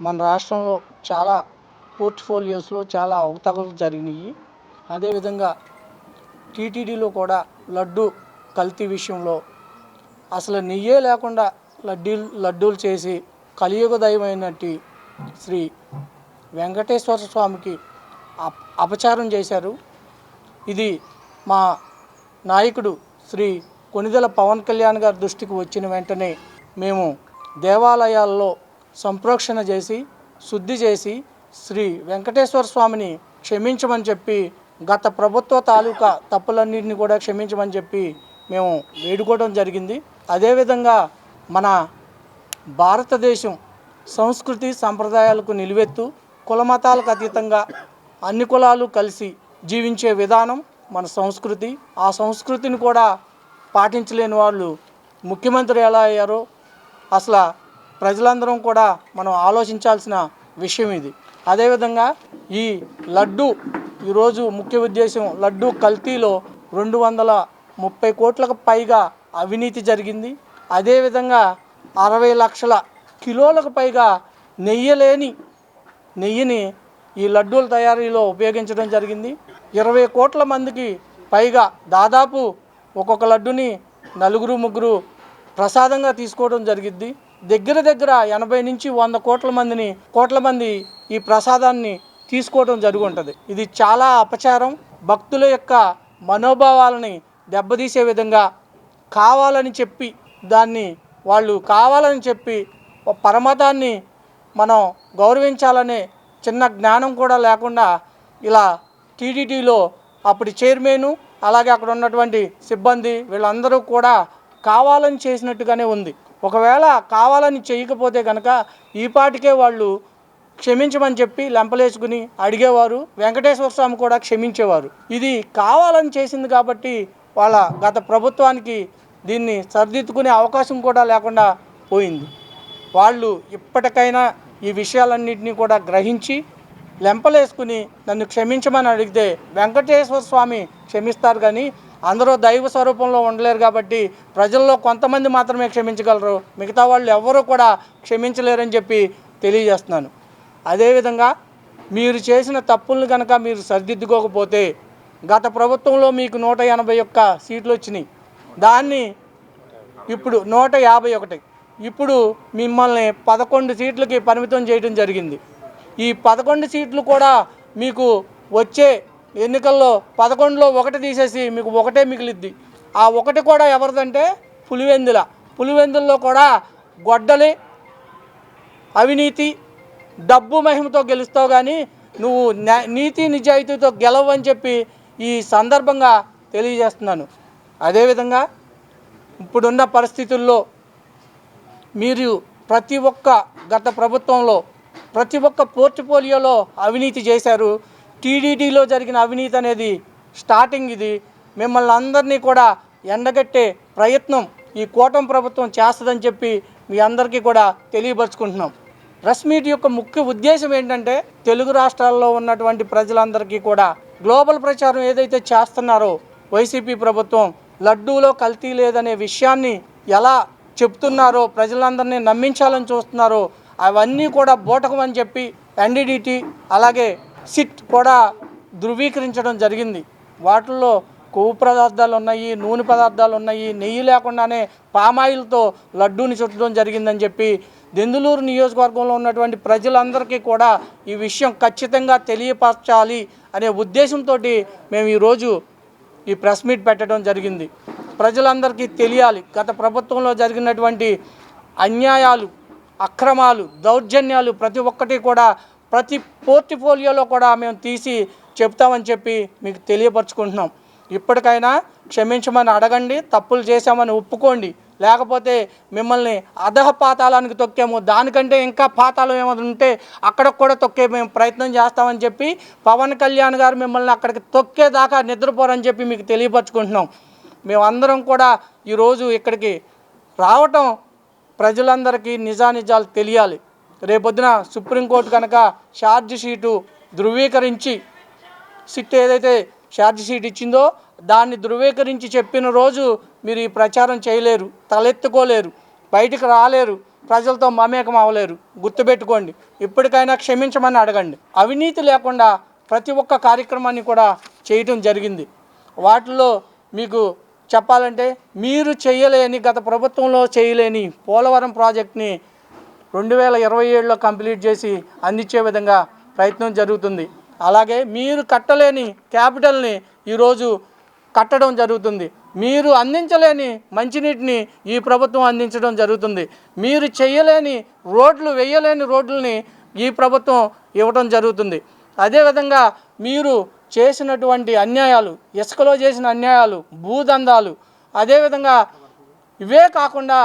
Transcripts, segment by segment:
మన రాష్ట్రంలో చాలా పోర్ట్ఫోలియోస్లో చాలా అవకతవకలు జరిగినాయి. అదేవిధంగా టీటీడీలో కూడా లడ్డు కల్తీ విషయంలో అసలు నెయ్యే లేకుండా లడ్డూలు చేసి కలియుగ దైవమైనట్టి శ్రీ వెంకటేశ్వర స్వామికి అపచారం చేశారు. ఇది మా నాయకుడు శ్రీ కొణిదెల పవన్ కళ్యాణ్ గారి దృష్టికి వచ్చిన వెంటనే మేము దేవాలయాల్లో సంప్రోక్షణ చేసి శుద్ధి చేసి శ్రీ వెంకటేశ్వర స్వామిని క్షమించమని చెప్పి గత ప్రభుత్వ తాలూకా తప్పులన్నింటినీ కూడా క్షమించమని చెప్పి మేము వేడుకోవడం జరిగింది. అదేవిధంగా మన భారతదేశం సంస్కృతి సంప్రదాయాలకు నిలువెత్తు, కులమతాలకు అతీతంగా అన్ని కులాలు కలిసి జీవించే విధానం మన సంస్కృతి. ఆ సంస్కృతిని కూడా పాటించలేని వాళ్ళు ముఖ్యమంత్రి ఎలా అయ్యారో అసలు ప్రజలందరం కూడా మనం ఆలోచించాల్సిన విషయం ఇది. అదేవిధంగా ఈ లడ్డు ఈరోజు ముఖ్య ఉద్దేశం లడ్డు కల్తీలో 230 కోట్లకు పైగా అవినీతి జరిగింది. అదేవిధంగా 60 లక్షల కిలోలకు పైగా నెయ్యిని ఈ లడ్డూల తయారీలో ఉపయోగించడం జరిగింది. 20 కోట్ల మందికి పైగా దాదాపు ఒక్కొక్క లడ్డుని 4-3 ప్రసాదంగా తీసుకోవడం జరిగింది. దగ్గర 80 నుంచి 100 కోట్ల మంది ఈ ప్రసాదాన్ని తీసుకోవడం జరిగి ఉంటుంది. ఇది చాలా అపచారం. భక్తుల యొక్క మనోభావాలని దెబ్బతీసే విధంగా కావాలని చెప్పి పరమతాన్ని మనం గౌరవించాలనే చిన్న జ్ఞానం కూడా లేకుండా ఇలా టీటీడీలో అప్పటి చైర్మన్ అలాగే అక్కడ ఉన్నటువంటి సిబ్బంది వీళ్ళందరూ కూడా కావాలని చేసినట్టుగానే ఉంది. ఒకవేళ కావాలని చేయకపోతే కనుక ఈపాటికే వాళ్ళు క్షమించమని చెప్పి లెంపలేసుకుని అడిగేవారు. వెంకటేశ్వర స్వామి కూడా క్షమించేవారు. ఇది కావాలని చేసింది కాబట్టి వాళ్ళ గత ప్రభుత్వానికి దీన్ని సరిదిద్దుకునే అవకాశం కూడా లేకుండా పోయింది. వాళ్ళు ఇప్పటికైనా ఈ విషయాలన్నింటినీ కూడా గ్రహించి లెంపలేసుకుని నన్ను క్షమించమని అడిగితే వెంకటేశ్వర స్వామి క్షమిస్తారు. కానీ అందరూ దైవ స్వరూపంలో ఉండలేరు కాబట్టి ప్రజల్లో కొంతమంది మాత్రమే క్షమించగలరు, మిగతా వాళ్ళు ఎవరూ కూడా క్షమించలేరని చెప్పి తెలియజేస్తున్నాను. అదేవిధంగా మీరు చేసిన తప్పులను కనుక మీరు సరిదిద్దుకోకపోతే గత ప్రభుత్వంలో మీకు 181 సీట్లు వచ్చినాయి, దాన్ని ఇప్పుడు 151, ఇప్పుడు మిమ్మల్ని 11 సీట్లకి పరిమితం చేయడం జరిగింది. ఈ 11 సీట్లు కూడా మీకు వచ్చే ఎన్నికల్లో 11లో 1 తీసేసి మీకు 1 మిగిలిద్ది. ఆ 1 కూడా ఎవరిదంటే పులివెందుల్లో కూడా గొడ్డలి అవినీతి డబ్బు మహిమతో గెలుస్తావు కానీ నువ్వు నీతి నిజాయితీతో గెలవని చెప్పి ఈ సందర్భంగా తెలియజేస్తున్నాను. అదేవిధంగా ఇప్పుడున్న పరిస్థితుల్లో మీరు గత ప్రభుత్వంలో ప్రతి ఒక్క పోర్ట్ఫోలియోలో అవినీతి చేశారు. టీటీడీలో జరిగిన అవినీతి అనేది స్టార్టింగ్. ఇది మిమ్మల్ని అందరినీ కూడా ఎండగట్టే ప్రయత్నం ఈ కూటమి ప్రభుత్వం చేస్తుందని చెప్పి మీ అందరికీ కూడా తెలియపరుచుకుంటున్నాం. ప్రెస్ మీట్ యొక్క ముఖ్య ఉద్దేశం ఏంటంటే తెలుగు రాష్ట్రాల్లో ఉన్నటువంటి ప్రజలందరికీ కూడా గ్లోబల్ ప్రచారం ఏదైతే చేస్తున్నారో వైసీపీ ప్రభుత్వం లడ్డూలో కల్తీ లేదనే విషయాన్ని ఎలా చెప్తున్నారో ప్రజలందరినీ నమ్మించాలని చూస్తున్నారో అవన్నీ కూడా బూటకమని చెప్పి ఎన్డీడీటీ అలాగే సిట్ కూడా ధృవీకరించడం జరిగింది. వాటిల్లో కొవ్వు పదార్థాలు ఉన్నాయి, నూనె పదార్థాలు ఉన్నాయి, నెయ్యి లేకుండానే పామాయిల్తో లడ్డూని చుట్టడం జరిగిందని చెప్పి దెందులూరు నియోజకవర్గంలో ఉన్నటువంటి ప్రజలందరికీ కూడా ఈ విషయం ఖచ్చితంగా తెలియపరచాలి అనే ఉద్దేశంతో మేము ఈరోజు ఈ ప్రెస్ మీట్ పెట్టడం జరిగింది. ప్రజలందరికీ తెలియాలి గత ప్రభుత్వంలో జరిగినటువంటి అన్యాయాలు, అక్రమాలు, దౌర్జన్యాలు ప్రతి ఒక్కటి కూడా ప్రతి పోర్ట్ఫోలియోలో కూడా మేము తీసి చెప్తామని చెప్పి మీకు తెలియపరచుకుంటున్నాం. ఇప్పటికైనా క్షమించమని అడగండి, తప్పులు చేశామని ఒప్పుకోండి, లేకపోతే మిమ్మల్ని అధః పాతాళానికి తొక్కాము, దానికంటే ఇంకా పాతాళం ఏమైనా ఉంటే అక్కడికి కూడా తొక్కే మేము ప్రయత్నం చేస్తామని చెప్పి పవన్ కళ్యాణ్ గారు మిమ్మల్ని అక్కడికి తొక్కేదాకా నిద్రపోరని చెప్పి మీకు తెలియపరచుకుంటున్నాం. మేమందరం కూడా ఈరోజు ఇక్కడికి రావటం ప్రజలందరికీ నిజానిజాలు తెలియాలి. రేపొద్దున సుప్రీంకోర్టు కనుక ఛార్జ్ షీటు ధృవీకరించి సిట్ ఏదైతే ఛార్జ్ షీట్ ఇచ్చిందో దాన్ని ధృవీకరించి చెప్పిన రోజు మీరు ఈ ప్రచారం చేయలేరు, తలెత్తుకోలేరు, బయటికి రాలేరు. ప్రజలతో మమేకం అవ్వలేరు. గుర్తుపెట్టుకోండి. ఇప్పటికైనా క్షమించమని అడగండి. అవినీతి లేకుండా ప్రతి ఒక్క కార్యక్రమాన్ని కూడా చేయటం జరిగింది. వాటిలో మీకు చెప్పాలంటే మీరు చేయలేని, గత ప్రభుత్వంలో చేయలేని పోలవరం ప్రాజెక్ట్ని 2027లో కంప్లీట్ చేసి అందించే విధంగా ప్రయత్నం జరుగుతుంది. అలాగే మీరు కట్టలేని క్యాపిటల్ని ఈరోజు కట్టడం జరుగుతుంది. మీరు అందించలేని మంచినీటిని ఈ ప్రభుత్వం అందించడం జరుగుతుంది. మీరు చేయలేని రోడ్లు, వేయలేని రోడ్లని ఈ ప్రభుత్వం ఇవ్వడం జరుగుతుంది. అదేవిధంగా మీరు చేసినటువంటి అన్యాయాలు, ఇసుకలో చేసిన అన్యాయాలు, భూదందాలు, అదేవిధంగా ఇవే కాకుండా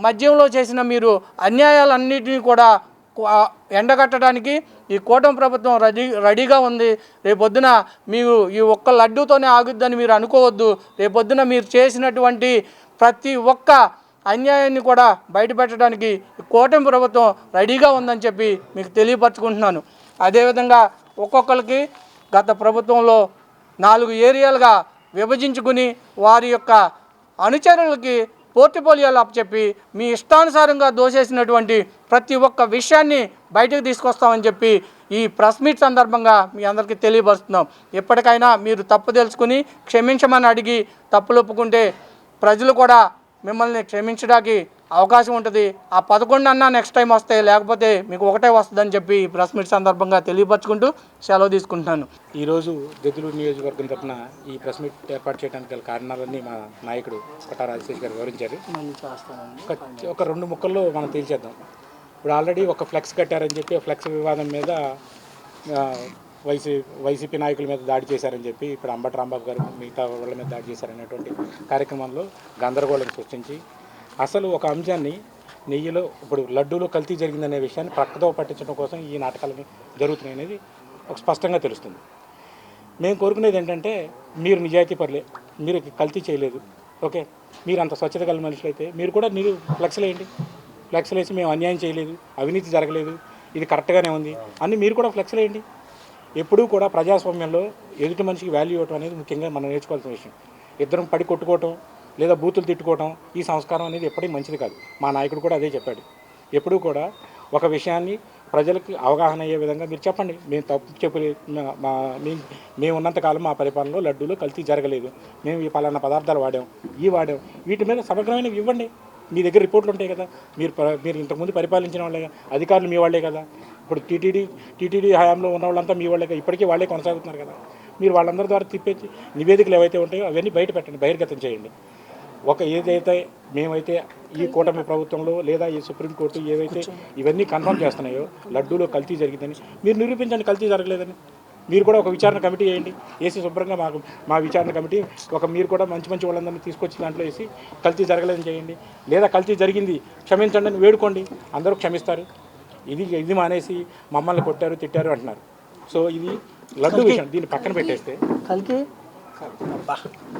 మద్యంలో చేసిన మీరు అన్యాయాలన్నిటినీ కూడా ఎండగట్టడానికి ఈ కూటమి ప్రభుత్వం రెడీగా ఉంది. రేపొద్దున మీరు ఈ ఒక్క లడ్డూతోనే ఆగుద్దని మీరు అనుకోవద్దు. రేపొద్దున మీరు చేసినటువంటి ప్రతి ఒక్క అన్యాయాన్ని కూడా బయటపెట్టడానికి కూటమి ప్రభుత్వం రెడీగా ఉందని చెప్పి మీకు తెలియపరచుకుంటున్నాను. అదేవిధంగా ఒక్కొక్కరికి గత ప్రభుత్వంలో 4 ఏరియాలుగా విభజించుకుని వారి యొక్క అనుచరులకి పోర్ట్ఫోలియోలు అప్పచెప్పి మీ ఇష్టానుసారంగా దోసేసినటువంటి ప్రతి ఒక్క విషయాన్ని బయటకు తీసుకొస్తామని చెప్పి ఈ ప్రెస్ మీట్ సందర్భంగా మీ అందరికీ తెలియపరుస్తున్నాం. ఎప్పటికైనా మీరు తప్పు తెలుసుకుని క్షమించమని అడిగి తప్పులు ఒప్పుకుంటే ప్రజలు కూడా మిమ్మల్ని క్షమించడానికి అవకాశం ఉంటుంది. ఆ 11 అన్నా నెక్స్ట్ టైం వస్తాయి, లేకపోతే మీకు ఒకటే వస్తుందని చెప్పి ప్రెస్ మీట్ సందర్భంగా తెలియపరచుకుంటూ సెలవు తీసుకుంటున్నాను. ఈరోజు దెందులూరు నియోజకవర్గం తరఫున ఈ ప్రెస్ మీట్ ఏర్పాటు చేయడానికి గల కారణాలన్నీ మా నాయకుడు కొట్టా రాజశేష్ గారు వివరించారు. ఒక 2 ముక్కల్లో మనం తేల్చేద్దాం. ఇప్పుడు ఆల్రెడీ ఒక ఫ్లెక్స్ కట్టారని చెప్పి ఫ్లెక్స్ వివాదం మీద వైసీపీ నాయకుల మీద దాడి చేశారని చెప్పి ఇప్పుడు అంబటి రాంబాబు గారు మిగతా వాళ్ళ మీద దాడి చేశారనేటువంటి కార్యక్రమంలో గందరగోళం సృష్టించి అసలు ఒక అంశాన్ని నెయ్యిలో ఇప్పుడు లడ్డూలో కల్తీ జరిగిందనే విషయాన్ని ప్రక్కతో పట్టించడం కోసం ఈ నాటకాలు జరుగుతున్నాయి అనేది ఒక స్పష్టంగా తెలుస్తుంది. మేము కోరుకునేది ఏంటంటే మీరు నిజాయితీ పరులే, మీరు కల్తీ చేయలేదు, ఓకే, మీరు అంత స్వచ్ఛత గల మనుషులు అయితే మీరు కూడా మీరు ఫ్లెక్స్లు వేయండి. ఫ్లెక్స్లు వేసి మేము అన్యాయం చేయలేదు, అవినీతి జరగలేదు, ఇది కరెక్ట్గానే ఉంది అని మీరు కూడా ఫ్లెక్స్లు వేయండి. ఎప్పుడూ కూడా ప్రజాస్వామ్యంలో ఎదుటి మనిషికి వాల్యూ ఇవ్వటం అనేది ముఖ్యంగా మనం నేర్చుకోవాల్సిన విషయం. ఇద్దరం పడి కొట్టుకోవటం లేదా బూతులు తిట్టుకోవటం ఈ సంస్కారం అనేది ఎప్పటికీ మంచిది కాదు. మా నాయకుడు కూడా అదే చెప్పాడు. ఎప్పుడూ కూడా ఒక విషయాన్ని ప్రజలకు అవగాహన అయ్యే విధంగా మీరు చెప్పండి. మేము తప్పు చెప్పలేదు, మేము ఉన్నంతకాలం మా పరిపాలనలో లడ్డూలో కల్తీ జరగలేదు, మేము ఈ పలానా పదార్థాలు వాడాం, వీటి మీద సమగ్రమైనవి ఇవ్వండి. మీ దగ్గర రిపోర్ట్లు ఉంటాయి కదా, మీరు ఇంతకుముందు పరిపాలించిన వాళ్ళే, అధికారులు మీ వాళ్ళే కదా, ఇప్పుడు టీటీడీ హయాంలో ఉన్న వాళ్ళంతా మీ వాళ్ళే, ఇప్పటికీ వాళ్ళే కొనసాగుతున్నారు కదా. మీరు వాళ్ళందరి ద్వారా తిప్పేసి నివేదికలు ఏవైతే ఉంటాయో అవన్నీ బయట పెట్టండి, బహిర్గతం చేయండి. ఏదైతే మేమైతే ఈ కూటమి ప్రభుత్వంలో లేదా ఈ సుప్రీంకోర్టు ఏవైతే ఇవన్నీ కన్ఫర్మ్ చేస్తున్నాయో లడ్డూలో కల్తీ జరిగిందని మీరు నిరూపించండి, కల్తీ జరగలేదని. మీరు కూడా ఒక విచారణ కమిటీ వేయండి, వేసి శుభ్రంగా మా విచారణ కమిటీ మీరు కూడా మంచి వాళ్ళందరినీ తీసుకొచ్చి దాంట్లో వేసి కల్తీ జరగలేదని చేయండి. లేదా కల్తీ జరిగింది క్షమించండి అని వేడుకోండి, అందరూ క్షమిస్తారు. ఇది మానేసి మమ్మల్ని కొట్టారు తిట్టారు అంటున్నారు. సో ఇది లడ్డు విషయం దీన్ని పక్కన పెట్టేస్తే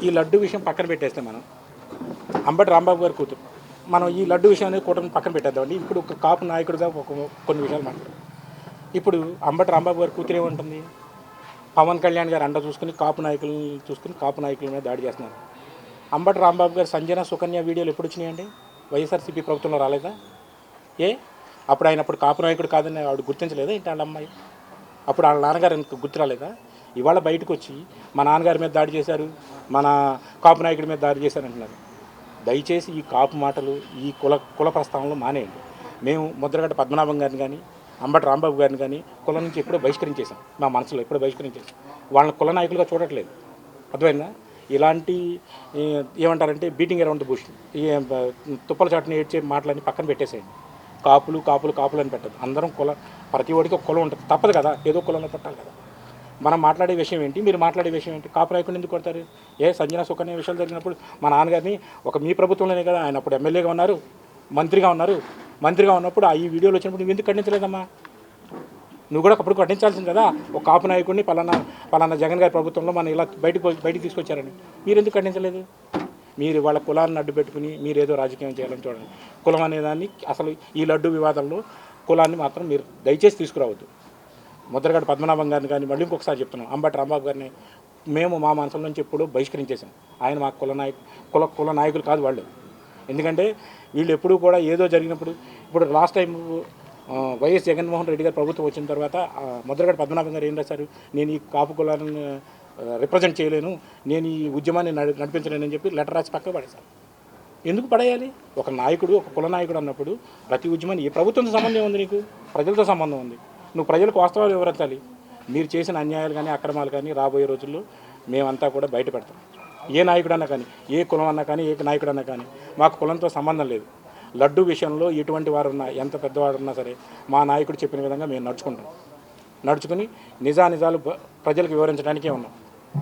ఈ లడ్డు విషయం పక్కన పెట్టేస్తే మనం అంబటి రాంబాబు గారి కూతురు మనం ఈ లడ్డు విషయాన్ని కూటమి పక్కన పెట్టేద్దామండి. ఇప్పుడు ఒక కాపు నాయకుడిగా కొన్ని విషయాలు మాట్లాడారు. ఇప్పుడు అంబటి రాంబాబు గారి కూతురు ఏముంటుంది, పవన్ కళ్యాణ్ గారు అండ చూసుకుని కాపు నాయకుల మీద దాడి చేస్తున్నారు. అంబటి రాంబాబు గారు సంజన సుకన్య వీడియోలు ఎప్పుడు వచ్చినాయండి? వైఎస్ఆర్సీపీ ప్రభుత్వంలో రాలేదా? అప్పుడు ఆయన కాపు నాయకుడు కాదని ఆవిడ గుర్తించలేదా ఏంటి వాళ్ళ అమ్మాయి? అప్పుడు వాళ్ళ నాన్నగారు గుర్తు రాలేదా? ఇవాళ బయటకు వచ్చి మా నాన్నగారి మీద దాడి చేశారు, మన కాపు నాయకుడి మీద దాడి చేశారు అంటున్నారు. దయచేసి ఈ కాపు మాటలు, ఈ కుల ప్రస్తావనలు మానేయండి. మేము ముద్రగడ్డ పద్మనాభం గారిని కానీ అంబటి రాంబాబు గారిని కానీ కులం నుంచి ఎప్పుడో బహిష్కరించేసాం, మా మనసులో ఎప్పుడో బహిష్కరించేసాం. వాళ్ళని కుల నాయకులుగా చూడట్లేదు, అర్థమైందా? ఇలాంటి ఏమంటారంటే బీటింగ్ అరౌండ్ ది బుష్, తుప్పల చాటుని ఏడ్చే మాటలన్నీ పక్కన పెట్టేసేయండి. కాపులు అని పెట్టదు. అందరం ప్రతి ఒడికి ఒక కులం ఉంటుంది, తప్పదు కదా, ఏదో కులంలో పట్టాలి కదా. మనం మాట్లాడే విషయం ఏంటి, మీరు మాట్లాడే విషయం ఏంటి? కాపు నాయకుడిని ఎందుకు కొడతారు? సంజన సుకన్య విషయాలు జరిగినప్పుడు మా నాన్నగారిని మీ ప్రభుత్వంలోనే కదా, ఆయన అప్పుడు ఎమ్మెల్యేగా ఉన్నారు, మంత్రిగా ఉన్నప్పుడు ఈ వీడియోలు వచ్చినప్పుడు నువ్వు ఎందుకు ఖండించలేదమ్మా? నువ్వు కూడా అప్పుడు ఖండించాల్సింది కదా. ఒక కాపు నాయకుడిని పలానా జగన్ గారి ప్రభుత్వంలో మనం ఇలా బయటికి తీసుకొచ్చారని మీరు ఎందుకు ఖండించలేదు? మీరు వాళ్ళ కులాన్ని అడ్డు పెట్టుకుని మీరు ఏదో రాజకీయం చేయాలని చూడండి. కులం అనేదాన్ని అసలు ఈ లడ్డు వివాదంలో కులాన్ని మాత్రం మీరు దయచేసి తీసుకురావద్దు. ముద్రగడ్డ పద్మనాభం గారిని కానీ మళ్ళీ ఇంకొకసారి చెప్తున్నాం, అంబటి రాంబాబు గారిని మేము మా మనసుల నుంచి ఎప్పుడూ బహిష్కరించేసాం. ఆయన మా కుల నాయకులు కాదు వాళ్ళు. ఎందుకంటే వీళ్ళు ఎప్పుడూ కూడా ఏదో జరిగినప్పుడు ఇప్పుడు last time YS Jaganmohan Reddy గారు ప్రభుత్వం వచ్చిన తర్వాత ముద్రగడ పద్మనాభం గారు ఏం రాశారు, నేను ఈ కాపు కులాలను రిప్రజెంట్ చేయలేను, నేను ఈ ఉద్యమాన్ని నడిపించలేనని చెప్పి లెటర్ రాసి పక్కకు పడేశారు. ఎందుకు పడేయాలి? ఒక నాయకుడు, ఒక కుల నాయకుడు అన్నప్పుడు ప్రతి ఉద్యమాన్ని ఏ ప్రభుత్వంతో సంబంధం ఉంది, నీకు ప్రజలతో సంబంధం ఉంది. నువ్వు ప్రజలకు వాస్తవాలు వివరించాలి. మీరు చేసిన అన్యాయాలు కానీ అక్రమాలు కానీ రాబోయే రోజుల్లో మేమంతా కూడా బయట పెడతాం. ఏ నాయకుడన్నా కానీ, ఏ కులం అన్నా కానీ, ఏ నాయకుడన్నా కానీ, మాకు కులంతో సంబంధం లేదు. లడ్డు విషయంలో ఎటువంటి వారు ఉన్నా, ఎంత పెద్దవాడు ఉన్నా సరే మా నాయకుడు చెప్పిన విధంగా మేము నడుచుకుని నిజానిజాలు ప్రజలకు వివరించడానికే ఉన్నాం.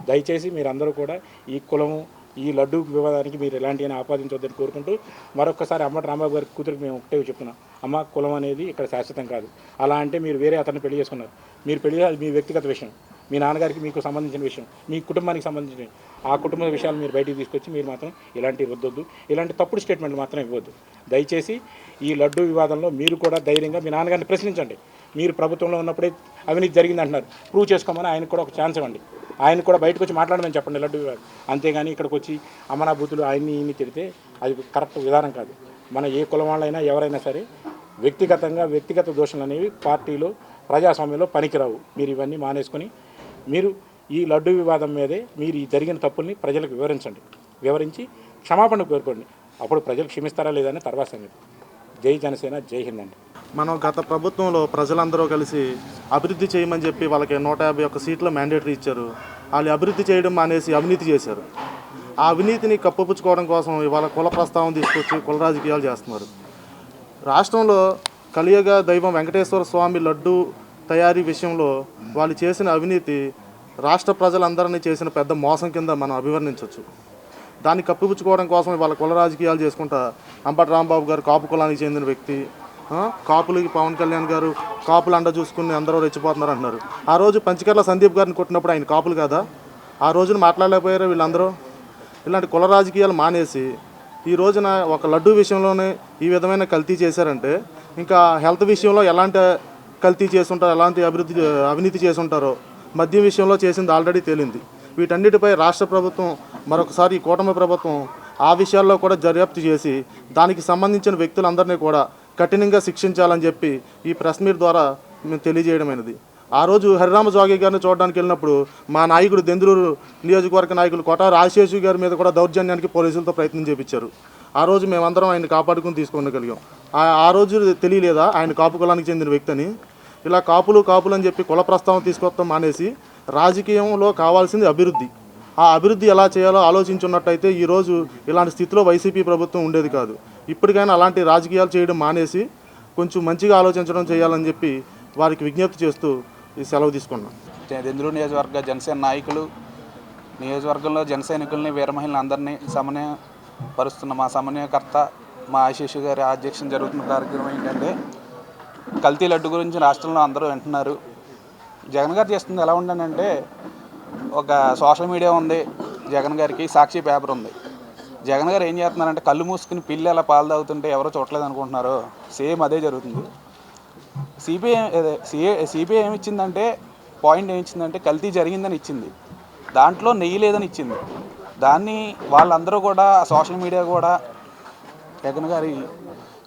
దయచేసి మీరందరూ కూడా ఈ కులము, ఈ లడ్డు వివాదానికి మీరు ఎలాంటివైనా ఆపాదించవద్దని కోరుకుంటూ మరొకసారి అంబటి రాంబాబు గారి కూతురికి మేము ఒకటే చెప్తున్నాం, అమ్మ కులం అనేది ఇక్కడ శాశ్వతం కాదు. అలా అంటే మీరు వేరే అతన్ని పెళ్లి చేసుకున్నారు, మీరు పెళ్లి అది మీ వ్యక్తిగత విషయం, మీ నాన్నగారికి మీకు సంబంధించిన విషయం, మీ కుటుంబానికి సంబంధించిన ఆ కుటుంబ విషయాలు మీరు బయటికి తీసుకొచ్చి మీరు మాత్రం ఇలాంటివి వద్దొద్దు, ఇలాంటి తప్పుడు స్టేట్మెంట్లు మాత్రం ఇవ్వద్దు. దయచేసి ఈ లడ్డు వివాదంలో మీరు కూడా ధైర్యంగా మీ నాన్నగారిని ప్రశ్నించండి. మీరు ప్రభుత్వంలో ఉన్నప్పుడే అవినీతి జరిగింది అంటున్నారు, ప్రూవ్ చేసుకోమని ఆయనకు కూడా ఒక ఛాన్స్ ఇవ్వండి. ఆయన కూడా బయటకు వచ్చి మాట్లాడమని చెప్పండి లడ్డు వివాదం. అంతేగాని ఇక్కడికి వచ్చి అమనా బూతులు ఆయన్ని ఈయన్ని తిడితే అది కరెక్ట్ విధానం కాదు. మన ఏ కులం వాళ్ళైనా ఎవరైనా సరే వ్యక్తిగత దోషాలు అనేవి పార్టీలో ప్రజాస్వామ్యంలో పనికిరావు. మీరు ఇవన్నీ మానేసుకొని మీరు ఈ లడ్డు వివాదం మీదే మీరు ఈ జరిగిన తప్పుల్ని ప్రజలకు వివరించి క్షమాపణ కోరుకోండి. అప్పుడు ప్రజలు క్షమిస్తారా లేదని తర్వాత సంగతి. జై జనసేన, జై హింద్ అండి. మనం గత ప్రభుత్వంలో ప్రజలందరూ కలిసి అభివృద్ధి చేయమని చెప్పి వాళ్ళకి 151 సీట్ల మ్యాండేటరీ ఇచ్చారు. వాళ్ళు అభివృద్ధి చేయడం మానేసి అవినీతి చేశారు. ఆ అవినీతిని కప్పుపుచ్చుకోవడం కోసం ఇవాళ కుల ప్రస్తావన తీసుకొచ్చి కుల రాజకీయాలు చేస్తున్నారు. రాష్ట్రంలో కలియుగ దైవం వెంకటేశ్వర స్వామి లడ్డు తయారీ విషయంలో వాళ్ళు చేసిన అవినీతి రాష్ట్ర ప్రజలందరినీ చేసిన పెద్ద మోసం కింద మనం అభివర్ణించవచ్చు. దాన్ని కప్పిపుచ్చుకోవడం కోసం ఇవాళ కుల రాజకీయాలు చేసుకుంటా అంబటి రాంబాబు గారు కాపు కులానికి చెందిన వ్యక్తి, కాపులకి పవన్ కళ్యాణ్ గారు కాపులు అండ చూసుకుని అందరూ రెచ్చిపోతున్నారు అంటున్నారు. ఆ రోజు పంచకర్ల సందీప్ గారిని కొట్టినప్పుడు ఆయన కాపులు కదా, ఆ రోజున మాట్లాడలేకపోయారు వీళ్ళందరూ. ఇలాంటి కుల రాజకీయాలు మానేసి ఈ రోజున ఒక లడ్డు విషయంలోనే ఈ విధమైన కల్తీ చేశారంటే ఇంకా హెల్త్ విషయంలో ఎలాంటి కల్తీ చేసుంటారో, ఎలాంటి అవినీతి చేసుంటారో మద్యం విషయంలో చేసింది ఆల్రెడీ తేలింది. వీటన్నిటిపై రాష్ట్ర ప్రభుత్వం మరొకసారి ఈ కూటమి ప్రభుత్వం ఆ విషయాల్లో కూడా దర్యాప్తు చేసి దానికి సంబంధించిన వ్యక్తులందరినీ కూడా కఠినంగా శిక్షించాలని చెప్పి ఈ ప్రెస్ మీట్ ద్వారా మేము తెలియజేయడమైనది. ఆ రోజు హరిరామ జోగి గారిని చూడడానికి వెళ్ళినప్పుడు మా నాయకుడు దెందులూరు నియోజకవర్గ నాయకులు కొటారి ఆశేషు గారి మీద కూడా దౌర్జన్యానికి పోలీసులతో ప్రయత్నం చేపించారు. ఆ రోజు మేమందరం ఆయన కాపాడుకుని తీసుకోగలిగాం. ఆ రోజు తెలియలేదా ఆయన కాపు కులానికి చెందిన వ్యక్తి అని? ఇలా కాపులు అని చెప్పి కుల ప్రస్తావన తీసుకొస్తాం మానేసి రాజకీయంలో కావాల్సింది అభివృద్ధి. ఆ అభివృద్ధి ఎలా చేయాలో ఆలోచించున్నట్టయితే ఈరోజు ఇలాంటి స్థితిలో వైసీపీ ప్రభుత్వం ఉండేది కాదు. ఇప్పటికైనా అలాంటి రాజకీయాలు చేయడం మానేసి కొంచెం మంచిగా ఆలోచించడం చేయాలని చెప్పి వారికి విజ్ఞప్తి చేస్తూ ఈ సెలవు తీసుకున్నాం. దెందులూరు నియోజకవర్గ జనసేన నాయకులు, నియోజకవర్గంలో జన సైనికుల్ని, వీర మహిళలందరినీ సమన్వయపరుస్తున్న మా సమన్వయకర్త మా ఆశీష్ గారి అధ్యక్షం జరుగుతున్న కార్యక్రమం ఏంటంటే కల్తీ లడ్డు గురించి రాష్ట్రంలో అందరూ వింటున్నారు. జగన్ గారు చేస్తుంది ఎలా ఉందనంటే ఒక సోషల్ మీడియా ఉంది, జగన్ గారికి సాక్షి పేపర్ ఉంది. జగన్ గారు ఏం చేస్తున్నారంటే కళ్ళు మూసుకుని పిల్లి అలా పాలు తాగుతుంటే ఎవరో చూడలేదు అనుకుంటున్నారు, సేమ్ అదే జరుగుతుంది. సిబిఐ ఏమిచ్చిందంటే పాయింట్ ఏమిచ్చిందంటే కల్తీ జరిగిందని ఇచ్చింది, దాంట్లో నెయ్యి లేదని ఇచ్చింది. దాన్ని వాళ్ళందరూ కూడా సోషల్ మీడియా కూడా జగన్ గారి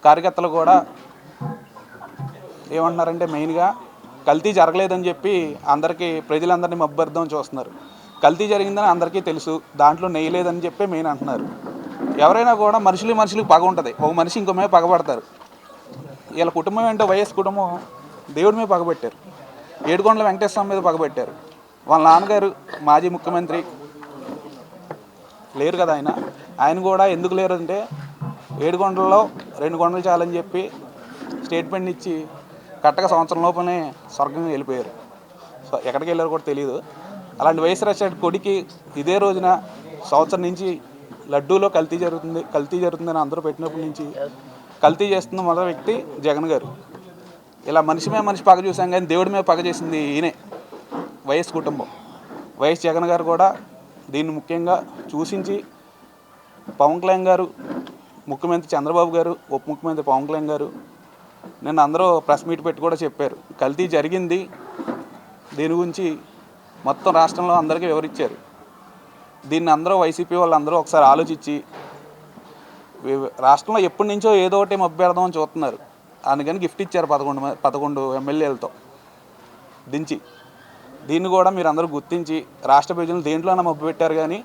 కార్యకర్తలు కూడా ఏమంటున్నారంటే మెయిన్గా కల్తీ జరగలేదని చెప్పి అందరికీ ప్రజలందరినీ మబ్బర్థం చూస్తున్నారు. కల్తీ జరిగిందని అందరికీ తెలుసు, దాంట్లో నెయ్యి లేదని చెప్పి మెయిన్ అంటున్నారు. ఎవరైనా కూడా మనుషులకి పగ ఉంటుంది, ఒక మనిషి ఇంకో మీద పగబడతారు. వీళ్ళ కుటుంబం ఏంటో వైఎస్ కుటుంబం దేవుడి మీద పగబెట్టారు, ఏడుకొండల వెంకటేశ్వర మీద పగబెట్టారు. వాళ్ళ నాన్నగారు మాజీ ముఖ్యమంత్రి లేరు కదా, ఆయన కూడా ఎందుకు లేరు అంటే ఏడుకొండలలో 2 కొండలు చాలని చెప్పి స్టేట్మెంట్ ఇచ్చి కరెక్ట్గా సంవత్సరం లోపలనే స్వర్గం వెళ్ళిపోయారు. సో ఎక్కడికి వెళ్ళారో కూడా తెలియదు. అలాంటి వైఎస్ రాజశేఖర్ కొడుకి ఇదే రోజున సంవత్సరం నుంచి లడ్డూలో కల్తీ జరుగుతుందని అందరూ పెట్టినప్పటి నుంచి కల్తీ చేస్తున్న మొదటి వ్యక్తి జగన్ గారు. ఇలా మనిషి మీద మనిషి పగ చూసాం కానీ దేవుడి మీద పగ చేసింది ఈయనే, వైఎస్ కుటుంబం. వైఎస్ జగన్ గారు కూడా దీన్ని ముఖ్యంగా చూసించి పవన్ కళ్యాణ్ గారు, ముఖ్యమంత్రి చంద్రబాబు గారు, ఉప ముఖ్యమంత్రి పవన్ కళ్యాణ్ గారు నిన్న అందరూ ప్రెస్ మీట్ పెట్టి కూడా చెప్పారు కల్తీ జరిగింది. దీని గురించి మొత్తం రాష్ట్రంలో అందరికీ వివరించారు. దీన్ని అందరూ వైసీపీ వాళ్ళందరూ ఒకసారి ఆలోచించి రాష్ట్రంలో ఎప్పటి నుంచో ఏదో ఒకటి మబ్బు పెడదామని చూస్తున్నారు. అందుకని గిఫ్ట్ ఇచ్చారు 11 ఎమ్మెల్యేలతో దించి. దీన్ని కూడా మీరు అందరూ గుర్తించి రాష్ట్ర ప్రజలను దేంట్లోనే మబ్బు పెట్టారు కానీ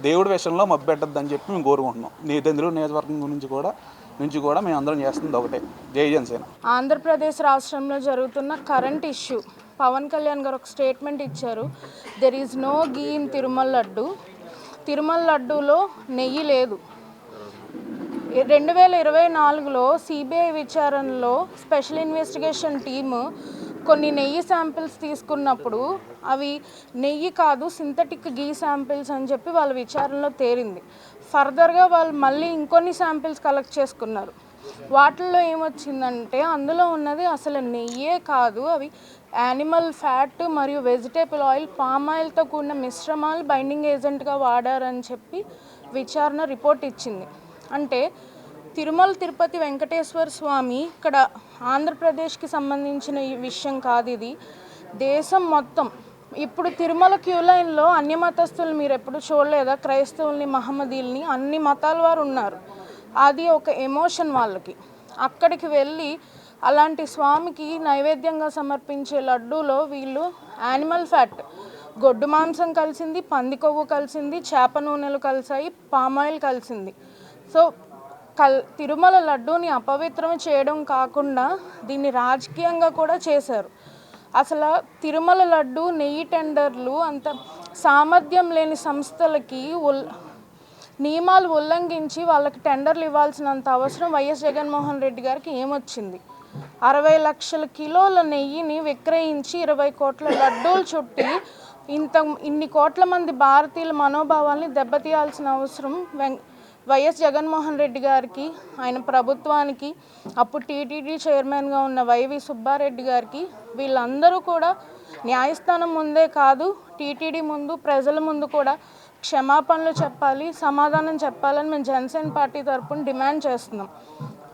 దేవుడి విషయంలో మబ్బు పెట్టద్దని చెప్పి మేము కోరుకుంటున్నాం. దెందులూరు నియోజకవర్గం నుంచి కూడా మేము అందరం చేస్తుంది ఒకటే. జై జనసేన. ఆంధ్రప్రదేశ్ రాష్ట్రంలో జరుగుతున్న కరెంట్ ఇష్యూ పవన్ కళ్యాణ్ గారు ఒక స్టేట్మెంట్ ఇచ్చారు. There is no ghee in Tirumala laddu. Tirumala లడ్డూలో నెయ్యి లేదు. 2024లో సిబిఐ విచారణలో స్పెషల్ ఇన్వెస్టిగేషన్ టీము కొన్ని నెయ్యి శాంపిల్స్ తీసుకున్నప్పుడు అవి నెయ్యి కాదు, సింథటిక్ గీ శాంపిల్స్ అని చెప్పి వాళ్ళ విచారణలో తేలింది. ఫర్దర్గా వాళ్ళు మళ్ళీ ఇంకొన్ని శాంపిల్స్ కలెక్ట్ చేసుకున్నారు. వాటిల్లో ఏమొచ్చిందంటే అందులో ఉన్నది అసలు నెయ్యే కాదు, అవి యానిమల్ ఫ్యాట్ మరియు వెజిటేబుల్ ఆయిల్, పామ్ ఆయిల్తో కూడిన మిశ్రమాలు బైండింగ్ ఏజెంట్గా వాడారని చెప్పి విచారణ రిపోర్ట్ ఇచ్చింది. అంటే తిరుమల తిరుపతి వెంకటేశ్వర స్వామి ఇక్కడ ఆంధ్రప్రదేశ్కి సంబంధించిన ఈ విషయం కాదు, ఇది దేశం మొత్తం. ఇప్పుడు తిరుమల క్యూ లైన్లో అన్య మతస్థులు మీరు ఎప్పుడు చూడలేదా? క్రైస్తవుల్ని, మహమ్మదీల్ని, అన్ని మతాల వారు ఉన్నారు. అది ఒక ఎమోషన్ వాళ్ళకి. అక్కడికి వెళ్ళి అలాంటి స్వామికి నైవేద్యంగా సమర్పించే లడ్డూలో వీళ్ళు యానిమల్ ఫ్యాట్, గొడ్డు మాంసం కలిసింది, పంది కొవ్వు కలిసింది, చేప నూనెలు కలిసాయి, పామాయిల్ కలిసింది. సో తిరుమల లడ్డూని అపవిత్రం చేయడం కాకుండా దీన్ని రాజకీయంగా కూడా చేశారు. అసలు తిరుమల లడ్డు నెయ్యి టెండర్లు అంత సామర్థ్యం లేని సంస్థలకి నియమాలు ఉల్లంఘించి వాళ్ళకి టెండర్లు ఇవ్వాల్సినంత అవసరం వైఎస్ జగన్మోహన్ రెడ్డి గారికి ఏమొచ్చింది? 60 లక్షల కిలోల నెయ్యిని విక్రయించి 20 కోట్ల లడ్డూలు చుట్టి ఇన్ని కోట్ల మంది భారతీయుల మనోభావాల్ని దెబ్బతీయాల్సిన అవసరం వైఎస్ జగన్మోహన్ రెడ్డి గారికి, ఆయన ప్రభుత్వానికి, అప్పుడు టీటీడీ చైర్మన్గా ఉన్న వైవి సుబ్బారెడ్డి గారికి, వీళ్ళందరూ కూడా న్యాయస్థానం ముందే కాదు టీటీడీ ముందు, ప్రజల ముందు కూడా క్షమాపణలు చెప్పాలి, సమాధానం చెప్పాలని మేము జనసేన పార్టీ తరఫున డిమాండ్ చేస్తున్నాం.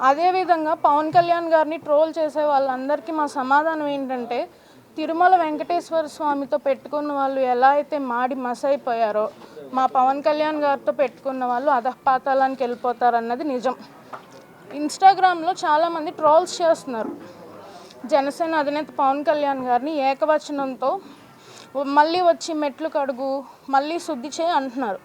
అదేవిధంగా పవన్ కళ్యాణ్ గారిని ట్రోల్ చేసే వాళ్ళందరికీ మా సమాధానం ఏంటంటే, తిరుమల వెంకటేశ్వర స్వామితో పెట్టుకున్న వాళ్ళు ఎలా అయితే మాడి మసైపోయారో మా పవన్ కళ్యాణ్ గారితో పెట్టుకున్న వాళ్ళు అధపాతాళానికి వెళ్ళిపోతారన్నది నిజం. ఇన్స్టాగ్రామ్లో చాలామంది ట్రోల్స్ చేస్తున్నారు జనసేన అధినేత పవన్ కళ్యాణ్ గారిని ఏకవచనంతో. మళ్ళీ వచ్చి మెట్లు కడుగు, మళ్ళీ శుద్ధి చేయి అంటున్నారు.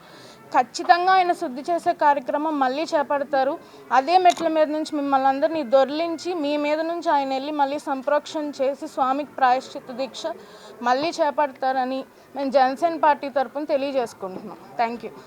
ఖచ్చితంగా ఆయన శుద్ధి చేసే కార్యక్రమం మళ్ళీ చేపడతారు. అదే మెట్ల మీద నుంచి మిమ్మల్ని అందరినీ దొర్లించి మీ మీద నుంచి ఆయన వెళ్ళి మళ్ళీ సంప్రోక్షణ చేసి స్వామికి ప్రాయశ్చిత్త దీక్ష మళ్ళీ చేపడతారని మేము జనసేన పార్టీ తరఫున తెలియజేసుకుంటున్నాం. Thank you.